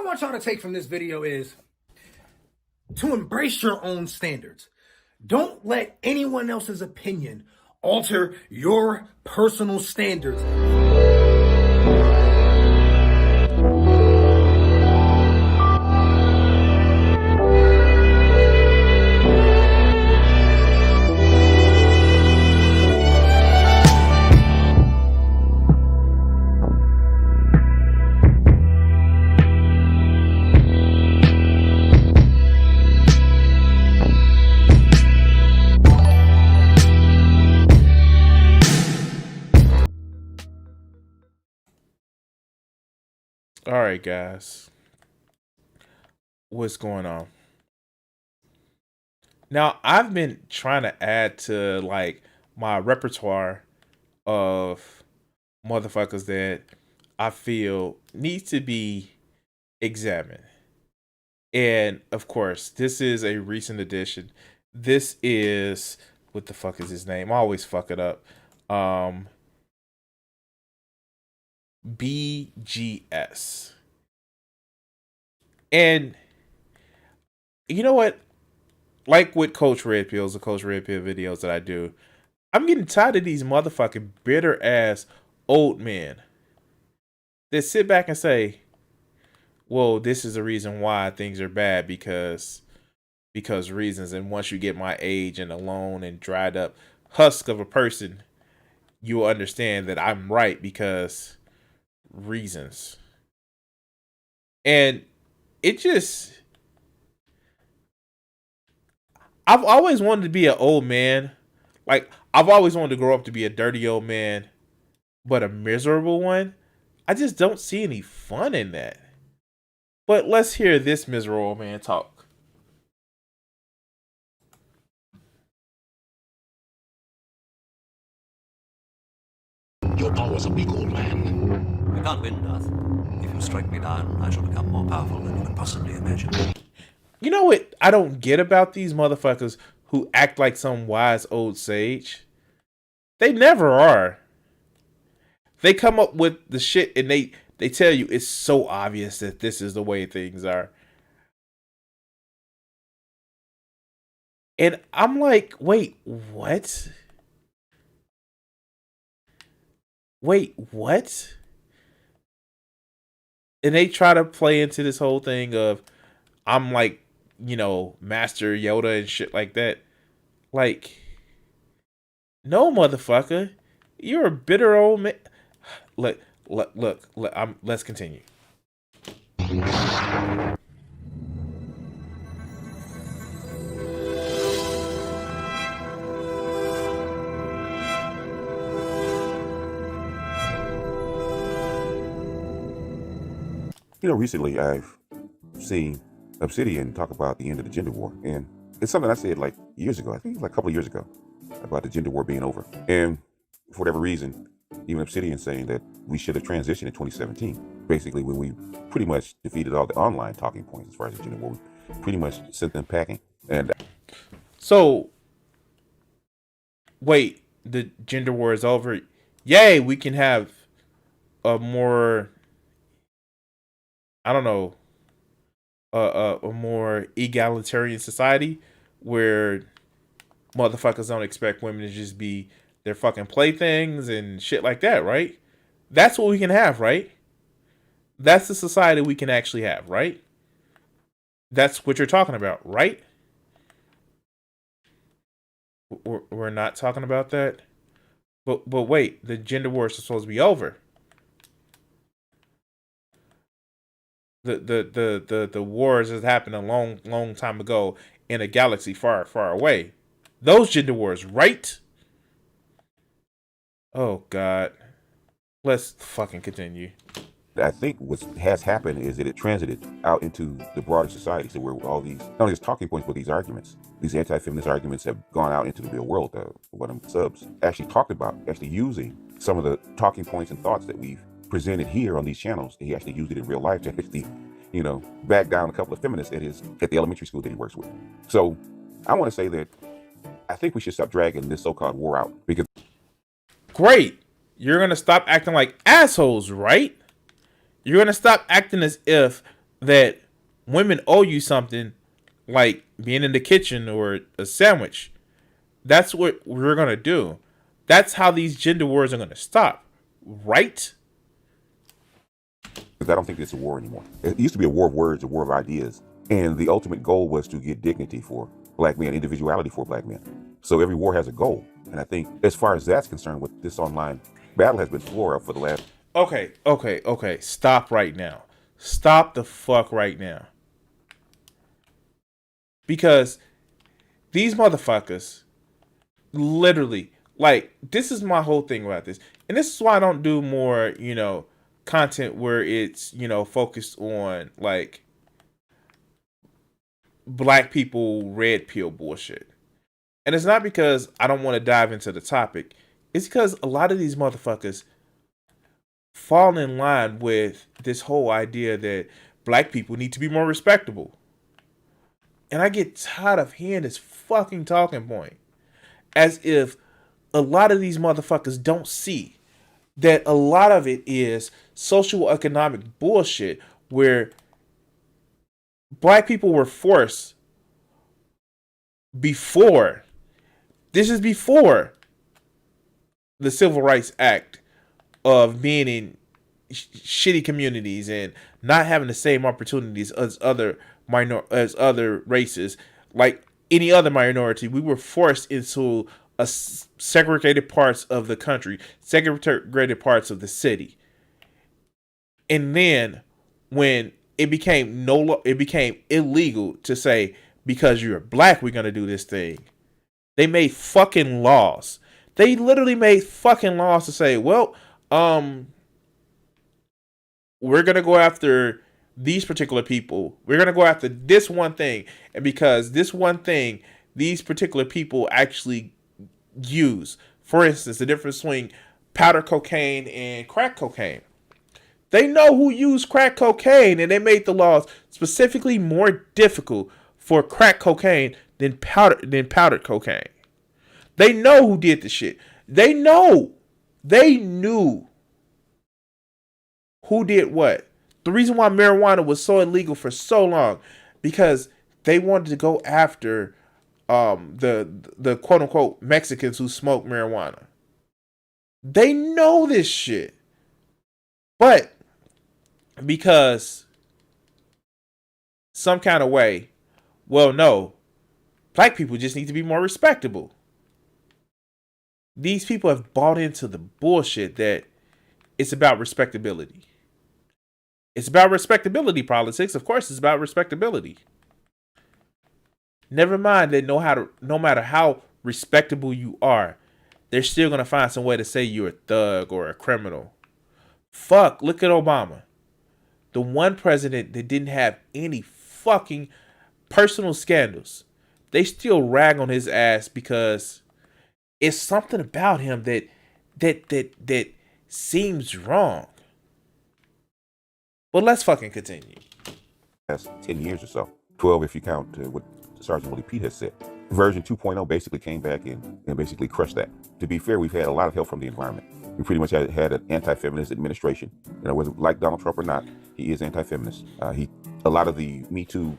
I want y'all to take from this video is to embrace your own standards. Don't let anyone else's opinion alter your personal standards. All right, guys. What's going on? Now, I've been trying to add to like my repertoire of motherfuckers that I feel need to be examined. And of course, this is a recent addition. This is what the fuck is his name? I always fuck it up. BGS. And you know what? Like with Coach Red Pills, the Coach Red Pill videos that I do, I'm getting tired of these motherfucking bitter ass old men that sit back and say, well, this is the reason why things are bad because reasons. And once you get my age and alone and dried up husk of a person, you will understand that I'm right because reasons. And it just, I've always wanted to be an old man. Like, I've always wanted to grow up to be a dirty old man, but a miserable one. I just don't see any fun in that. But let's hear this miserable old man talk. Your power's a weak old man. You can't win, Darth. If you strike me down, I shall become more powerful than you can possibly imagine. You know what I don't get about these motherfuckers who act like some wise old sage? They never are. They come up with the shit and they tell you it's so obvious that this is the way things are. And I'm like, wait, what? Wait, what? And they try to play into this whole thing of I'm like, you know, Master Yoda and shit like that. Like, no, motherfucker. You're a bitter old man. Look, let's continue. You know, recently I've seen Obsidian talk about the end of the gender war, and it's something I said like years ago. I think like a couple of years ago about the gender war being over. And for whatever reason, even Obsidian saying that we should have transitioned in 2017. Basically, when we pretty much defeated all the online talking points as far as the gender war, we pretty much sent them packing. And so, wait, the gender war is over. Yay, we can have a more, I don't know, a more egalitarian society where motherfuckers don't expect women to just be their fucking playthings and shit like that, right? That's what we can have, right? That's the society we can actually have, right? That's what you're talking about, right? We're not talking about that. But wait, the gender war is supposed to be over. The wars that happened a long time ago in a galaxy far away. Those gender wars, right? Oh God. Let's fucking continue. I think what has happened is that it transited out into the broader society, so where all these, not only just talking points, but these arguments, these anti-feminist arguments have gone out into the real world. One of them subs actually talked about actually using some of the talking points and thoughts that we've presented here on these channels. He actually used it in real life to actually, you know, back down a couple of feminists at the elementary school that he works with. So I want to say that I think we should stop dragging this so-called war out, because great, you're gonna stop acting like assholes, right? You're gonna stop acting as if that women owe you something, like being in the kitchen or a sandwich. That's what we're gonna do. That's how these gender wars are gonna stop, right? Because I don't think it's a war anymore. It used to be a war of words, a war of ideas. And the ultimate goal was to get dignity for black men, individuality for black men. So every war has a goal. And I think as far as that's concerned, with this online battle has been floral for the last... Okay. Stop right now. Stop the fuck right now. Because these motherfuckers literally, like, this is my whole thing about this. And this is why I don't do more, content where it's, focused on, like, black people red pill bullshit. And it's not because I don't want to dive into the topic. It's because a lot of these motherfuckers fall in line with this whole idea that black people need to be more respectable. And I get tired of hearing this fucking talking point. As if a lot of these motherfuckers don't see that a lot of it is social economic bullshit where black people were forced before. This is before the Civil Rights Act of being in shitty communities and not having the same opportunities as other races, like any other minority. We were forced into segregated parts of the country, segregated parts of the city, and then when it became illegal to say, because you're black, we're gonna do this thing. They made fucking laws. They literally made fucking laws to say, well, we're gonna go after these particular people. We're gonna go after this one thing, and because this one thing, these particular people actually use. For instance, the difference between powder cocaine and crack cocaine. They know who used crack cocaine, and they made the laws specifically more difficult for crack cocaine than powdered cocaine. They know who did the shit. They knew who did what. The reason why marijuana was so illegal for so long, because they wanted to go after the quote unquote Mexicans who smoke marijuana. They know this shit. But because some kind of way, well, no, black people just need to be more respectable. These people have bought into the bullshit that it's about respectability. It's about respectability politics. Of course, it's about respectability. Never mind that no matter how respectable you are, they're still going to find some way to say you're a thug or a criminal. Fuck, look at Obama. The one president that didn't have any fucking personal scandals. They still rag on his ass because it's something about him that seems wrong. But let's fucking continue. Last 10 years or so. 12 if you count what Sergeant Willie Pete has said. Version 2.0 basically came back and basically crushed that. To be fair, we've had a lot of help from the environment. We pretty much had an anti-feminist administration. Whether like Donald Trump or not, he is anti-feminist. A lot of the Me Too.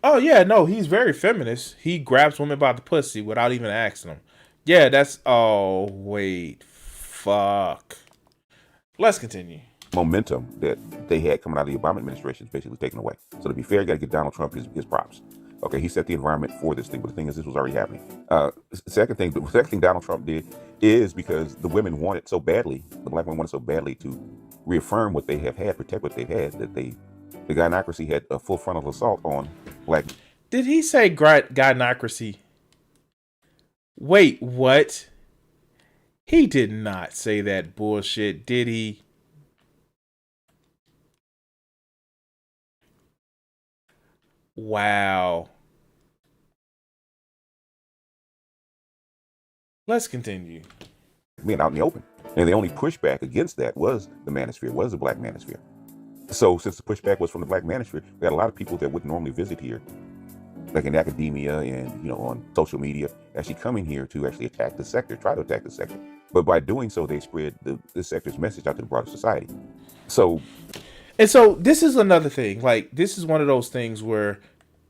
Oh yeah, no, he's very feminist. He grabs women by the pussy without even asking them. Yeah, that's... Oh, wait. Fuck. Let's continue. Momentum that they had coming out of the Obama administration is basically taken away. So to be fair, you got to give Donald Trump his props. Okay, he set the environment for this thing, but the thing is, this was already happening. The second thing Donald Trump did is because the women wanted so badly, the black women wanted so badly to reaffirm what they have had, protect what they've had, that the gynocracy had a full frontal assault on black. Did he say gynocracy? Wait, what? He did not say that bullshit, did he? Wow. Let's continue. Being out in the open. And the only pushback against that was the manosphere, was the black manosphere. So since the pushback was from the black manosphere, we had a lot of people that wouldn't normally visit here, like in academia and on social media, actually coming here to actually attack the sector, try to attack the sector. But by doing so, they spread the sector's message out to the broader society. So And so this is another thing. Like, this is one of those things where,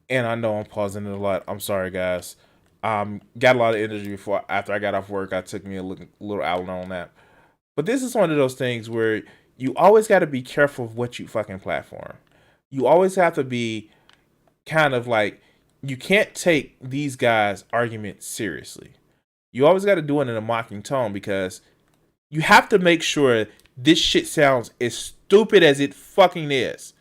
and I know I'm pausing it a lot. I'm sorry, guys. Got a lot of energy before after I got off work. I took me a little Al-Anon nap. But this is one of those things where you always got to be careful of what you fucking platform. You always have to be kind of like, you can't take these guys' arguments seriously. You always got to do it in a mocking tone because you have to make sure this shit sounds as stupid as it fucking is.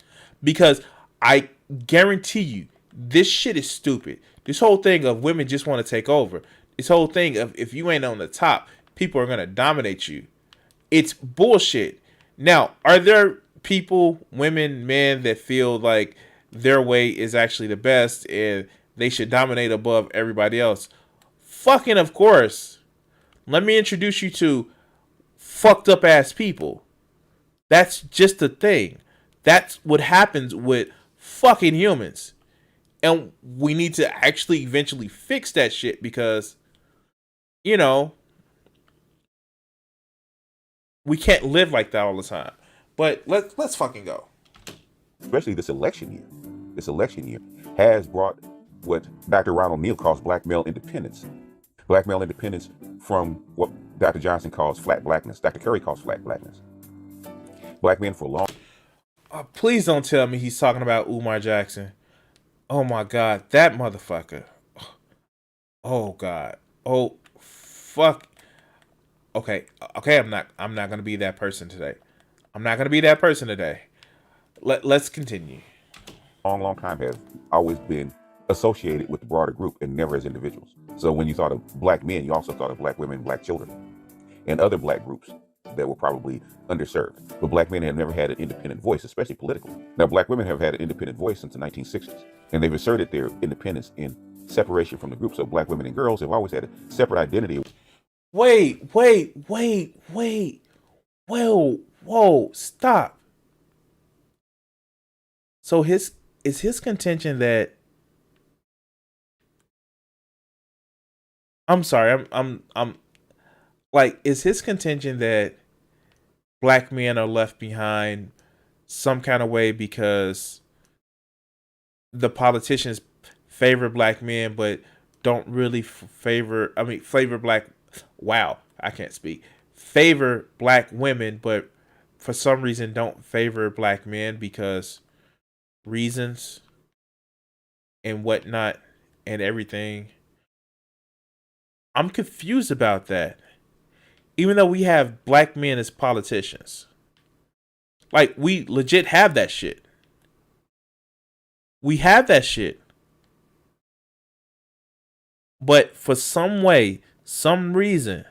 Because I guarantee you, this shit is stupid. This whole thing of women just want to take over. This whole thing of if you ain't on the top, people are going to dominate you. It's bullshit. Now, are there people, women, men that feel like their way is actually the best and they should dominate above everybody else? Fucking of course. Let me introduce you to fucked up ass people. That's just the thing. That's what happens with fucking humans. And we need to actually eventually fix that shit because, you know, we can't live like that all the time. But let's fucking go. Especially this election year has brought what Dr. Ronald Neal calls black male independence. Black male independence from what Dr. Johnson calls flat blackness. Dr. Curry calls flat blackness. Black men for a long... Please don't tell me he's talking about Umar Jackson. Oh my God, that motherfucker. Oh God. Oh fuck. Okay, I'm not gonna be that person today. Let's continue. Long time have always been associated with the broader group and never as individuals. So when you thought of black men, you also thought of black women, black children, and other black groups that were probably underserved. But black men have never had an independent voice, especially politically. Now, black women have had an independent voice since the 1960s, and they've asserted their independence in separation from the group. So black women and girls have always had a separate identity. Wait. Whoa, stop. So is his contention that... I'm sorry, I'm like, is his contention that black men are left behind some kind of way because the politicians favor black men but don't really favor black... Wow, I can't speak. Favor black women, but for some reason don't favor black men because reasons and whatnot and everything. I'm confused about that. Even though we have black men as politicians. Like, we legit have that shit. We have that shit. But for some way, some reason.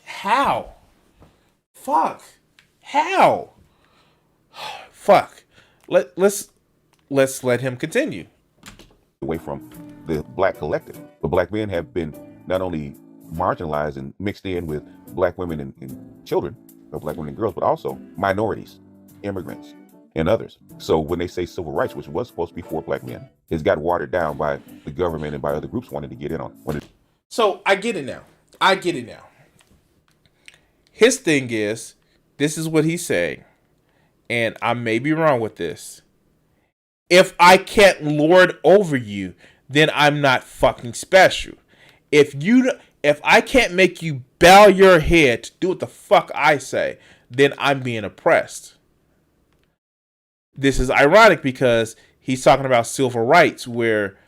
How? Fuck. How? Fuck. Let's let him continue. Away from the black collective. But black men have been not only marginalized and mixed in with black women and children, or black women and girls, but also minorities, immigrants, and others. So when they say civil rights, which was supposed to be for black men, it's got watered down by the government and by other groups wanting to get in on it. So I get it now. His thing is, this is what he's saying, and I may be wrong with this. If I can't lord over you, then I'm not fucking special. If I can't make you bow your head to do what the fuck I say, then I'm being oppressed. This is ironic because he's talking about civil rights, where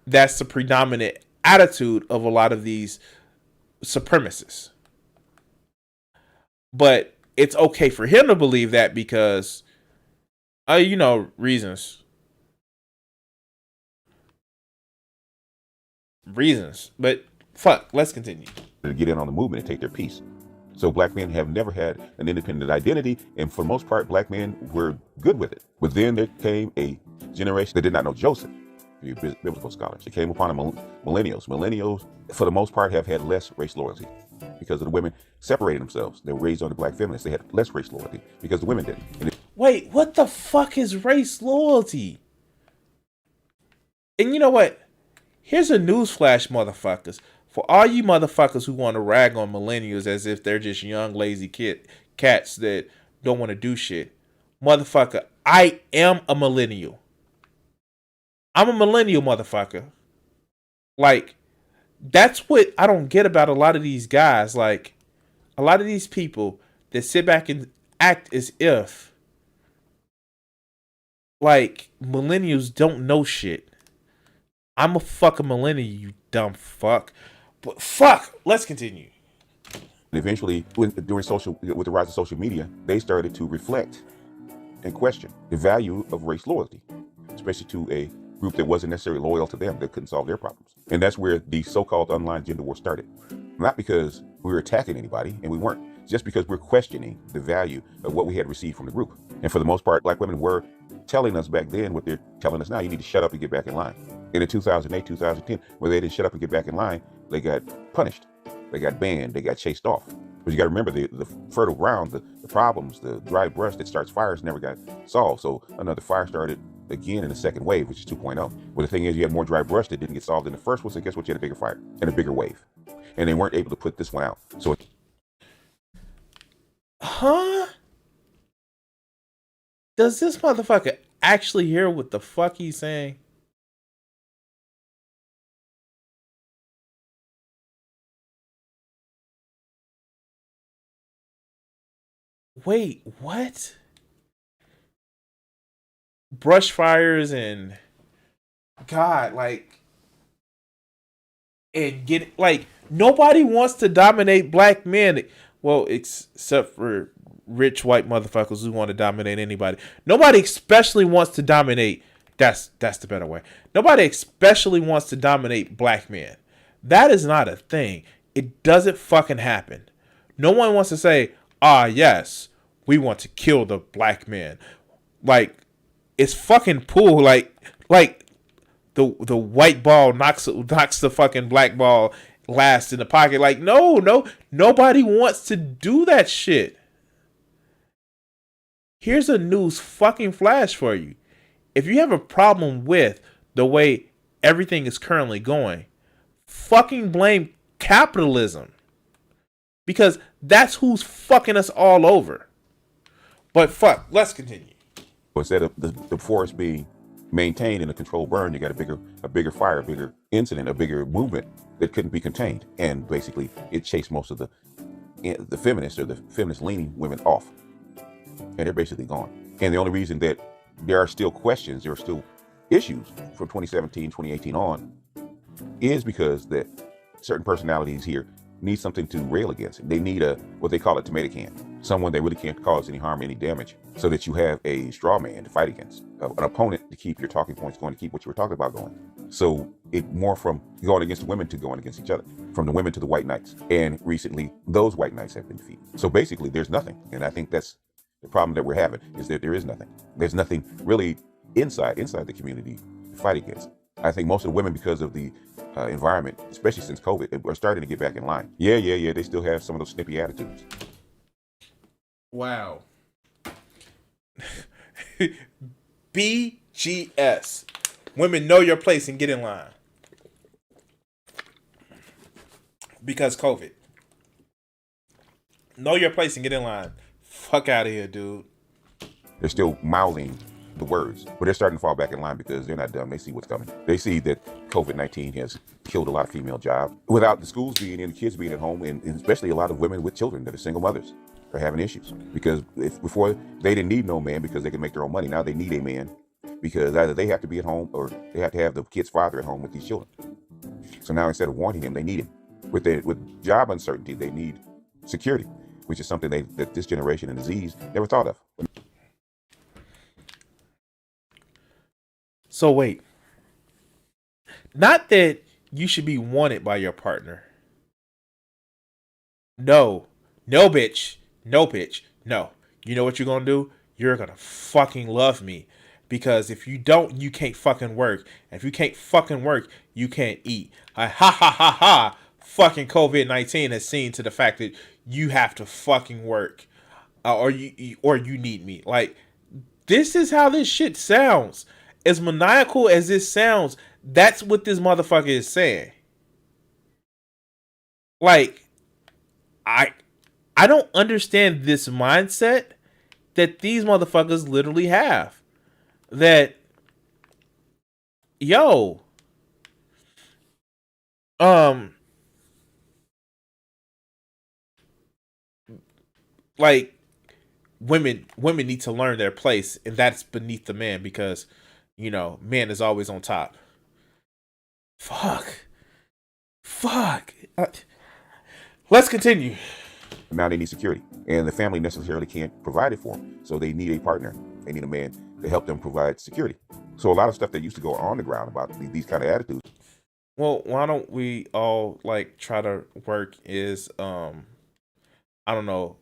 that's the predominant attitude of a lot of these supremacists. But it's okay for him to believe that because, reasons. But fuck, let's continue. To get in on the movement and take their piece. So black men have never had an independent identity, and for the most part, black men were good with it. But then there came a generation that did not know Joseph, biblical scholars. It came upon millennials. Millennials, for the most part, have had less race loyalty because of the women separated themselves. They were raised under black feminists. They had less race loyalty because the women didn't. Wait, what the fuck is race loyalty? And you know what? Here's a newsflash, motherfuckers. For all you motherfuckers who want to rag on millennials as if they're just young, lazy cats that don't want to do shit. Motherfucker, I am a millennial. I'm a millennial, motherfucker. Like, that's what I don't get about a lot of these guys. Like, a lot of these people that sit back and act as if, like, millennials don't know shit. I'm a fucking millennial, you dumb fuck. But fuck, let's continue. Eventually, with the rise of social media, they started to reflect and question the value of race loyalty, especially to a group that wasn't necessarily loyal to them, that couldn't solve their problems. And that's where the so-called online gender war started. Not because we were attacking anybody, and we weren't, just because we're questioning the value of what we had received from the group. And for the most part, black women were telling us back then what they're telling us now: you need to shut up and get back in line. And in 2008, 2010, where they didn't shut up and get back in line, they got punished, they got banned, they got chased off. But you got to remember, the fertile ground, the problems, the dry brush that starts fires never got solved. So another fire started again in the second wave, which is 2.0. Well, the thing is, you had more dry brush that didn't get solved in the first one, so guess what? You had a bigger fire and a bigger wave. And they weren't able to put this one out. So Huh? Does this motherfucker actually hear what the fuck he's saying? Wait, what? Brush fires and God, like, and get like nobody wants to dominate black men. Well, except for rich white motherfuckers who want to dominate anybody. Nobody especially wants to dominate. That's the better way. Nobody especially wants to dominate black men. That is not a thing. It doesn't fucking happen. No one wants to say, yes, we want to kill the black men. Like, it's fucking cool. Like the white ball knocks the fucking black ball last in the pocket. Like, no, nobody wants to do that shit. Here's a news fucking flash for you. If you have a problem with the way everything is currently going, fucking blame capitalism. Because that's who's fucking us all over. But fuck, let's continue. instead of the forest being maintained in a controlled burn, you got a bigger fire, a bigger incident, a bigger movement that couldn't be contained. And basically, it chased most of the feminists or the feminist-leaning women off. And they're basically gone. And the only reason that there are still questions, there are still issues from 2017, 2018 on, is because that certain personalities here need something to rail against. They need what they call a tomato can. Someone that really can't cause any harm, any damage, so that you have a straw man to fight against, an opponent to keep your talking points going, to keep what you were talking about going. So it more from going against the women to going against each other, from the women to the white knights. And recently, those white knights have been defeated. So basically, there's nothing. And I think that's the problem that we're having, is that there is nothing. There's nothing really inside the community to fight against. I think most of the women, because of the environment, especially since COVID, are starting to get back in line. Yeah, they still have some of those snippy attitudes. Wow. BGS. Women, know your place and get in line. Because COVID. Know your place and get in line. Fuck out of here, dude. They're still mouthing the words, but they're starting to fall back in line because they're not dumb. They see what's coming. They see that COVID-19 has killed a lot of female jobs. Without the schools being in, the kids being at home, and especially a lot of women with children that are single mothers are having issues. Because before, they didn't need no man because they could make their own money. Now they need a man because either they have to be at home or they have to have the kid's father at home with these children. So now, instead of wanting him, they need him. With job uncertainty, they need security, which is something that this generation and the Z's never thought of. So wait. Not that you should be wanted by your partner. No, bitch. No, bitch. No. You know what you're going to do? You're going to fucking love me. Because if you don't, you can't fucking work. And if you can't fucking work, you can't eat. Ha. Fucking COVID-19 has seen to the fact that you have to fucking work. Or you need me. Like, this is how this shit sounds. As maniacal as this sounds, that's what this motherfucker is saying. Like, I I don't understand this mindset that these motherfuckers literally have. That, yo, um, like women need to learn their place, and that's beneath the man because, man is always on top. Fuck, fuck. Let's continue. Now they need security, and the family necessarily can't provide it for them. So they need a partner. They need a man to help them provide security. So a lot of stuff that used to go on the ground about these kind of attitudes. Well, why don't we all like try to work is I don't know,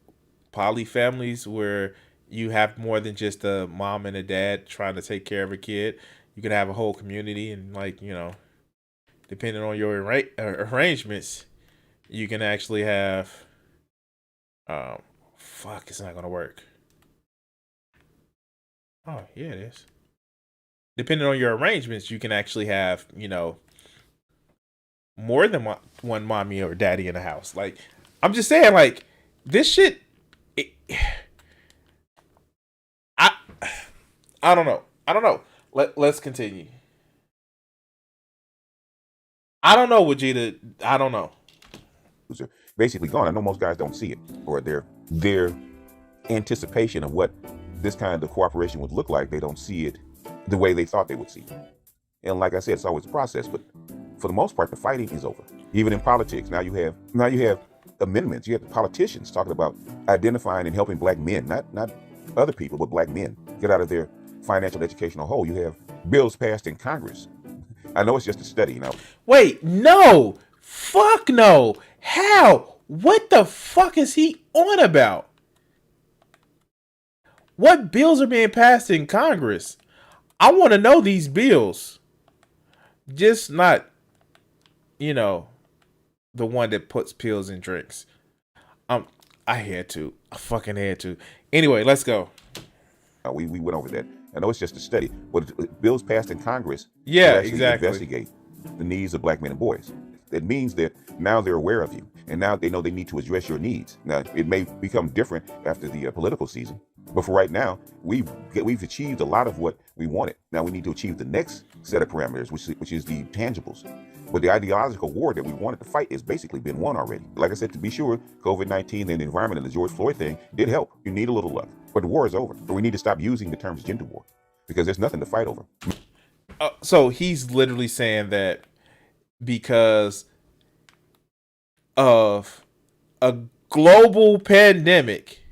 poly families where you have more than just a mom and a dad trying to take care of a kid. You can have a whole community and like, depending on your arrangements, you can actually have fuck, it's not gonna work. Oh, yeah, it is. Depending on your arrangements, you can actually have, more than one mommy or daddy in the house. Like, I'm just saying, like, this shit. It, I I don't know. I don't know. Let's continue. I don't know, Vegeta. I don't know. Are basically gone. I know most guys don't see it, or their anticipation of what this kind of cooperation would look like. They don't see it the way they thought they would see it. And like I said, it's always a process, but for the most part, the fighting is over. Even in politics, now you have amendments. You have the politicians talking about identifying and helping black men, not other people, but black men get out of their financial educational hole. You have bills passed in Congress. I know it's just a study, Wait, no. Fuck no. How? What the fuck is he on about? What bills are being passed in Congress? I want to know these bills. Just not, the one that puts pills in drinks. I had to. I fucking had to. Anyway, let's go. We went over that. I know it's just a study, but bills passed in Congress Yeah, to actually exactly. investigate the needs of black men and boys. That means that now they're aware of you, and now they know they need to address your needs. Now, it may become different after the political season, but for right now, we've achieved a lot of what we wanted. Now we need to achieve the next set of parameters, which is the tangibles. But the ideological war that we wanted to fight has basically been won already. Like I said, to be sure, COVID-19 and the environment and the George Floyd thing did help. You need a little luck. But the war is over. But we need to stop using the terms gender war because there's nothing to fight over. So he's literally saying that because of a global pandemic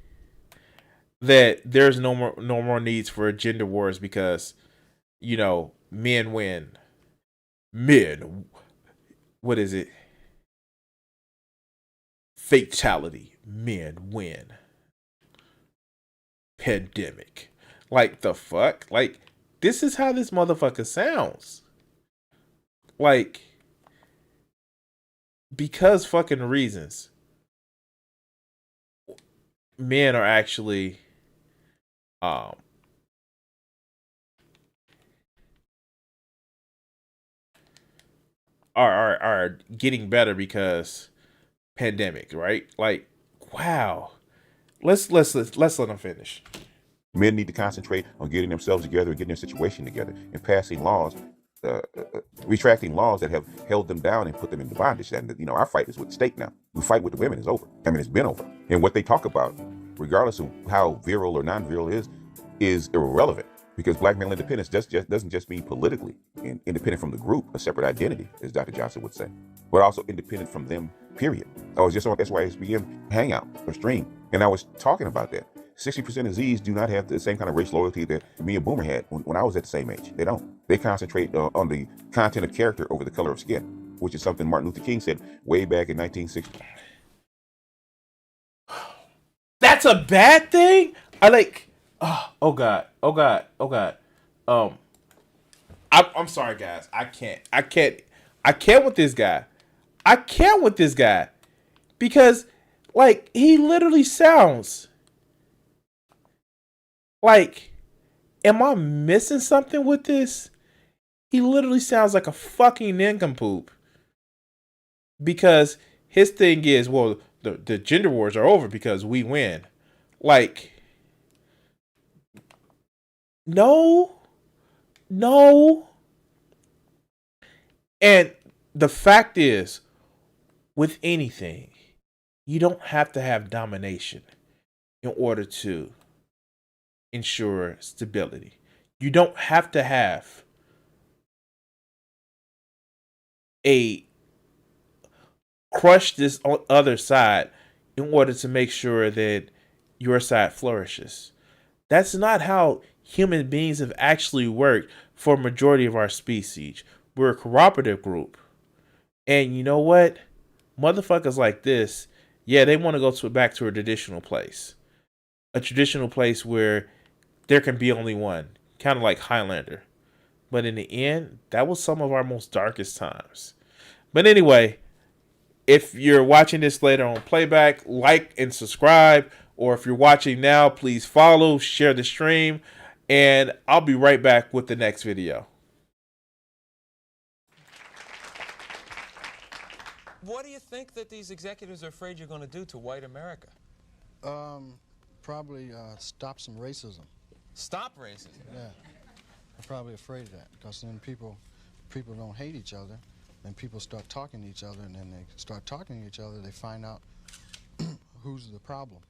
that there's no more needs for gender wars because, men win. Men. What is it? Fatality. Men win. Pandemic. Like, the fuck? Like, this is how this motherfucker sounds. Like, because fucking reasons, men are actually are getting better because pandemic, right? Like, wow. Let's let them finish. Men need to concentrate on getting themselves together and getting their situation together and passing laws, retracting laws that have held them down and put them into bondage. And, our fight is with the state now. The fight with the women is over. I mean, it's been over. And what they talk about, regardless of how virile or non-virile is irrelevant because black male independence doesn't just mean politically independent from the group, a separate identity, as Dr. Johnson would say, but also independent from them, period. I was just on SYSBM hangout or stream, and I was talking about that. 60% of Z's do not have the same kind of race loyalty that me and Boomer had when I was at the same age. They don't. They concentrate on the content of character over the color of skin, which is something Martin Luther King said way back in 1960. That's a bad thing? Oh God. I'm sorry, guys. I can't with this guy. I can't with this guy because, like, he literally sounds like, am I missing something with this? He literally sounds like a fucking nincompoop because his thing is, well, the gender wars are over because we win. Like, no. And the fact is, with anything, you don't have to have domination in order to ensure stability. You don't have to have a crush this other side in order to make sure that your side flourishes. That's not how human beings have actually worked for a majority of our species. We're a cooperative group. And you know what? Motherfuckers like this, yeah, they want to go back to a traditional place. A traditional place where there can be only one. Kind of like Highlander. But in the end, that was some of our most darkest times. But anyway, if you're watching this later on playback, like and subscribe. Or if you're watching now, please follow, share the stream. And I'll be right back with the next video. What do you think that these executives are afraid you're going to do to white America? Probably stop some racism. Stop racism? Yeah, I'm probably afraid of that because then people don't hate each other, then people start talking to each other, and then they start talking to each other, they find out who's the problem.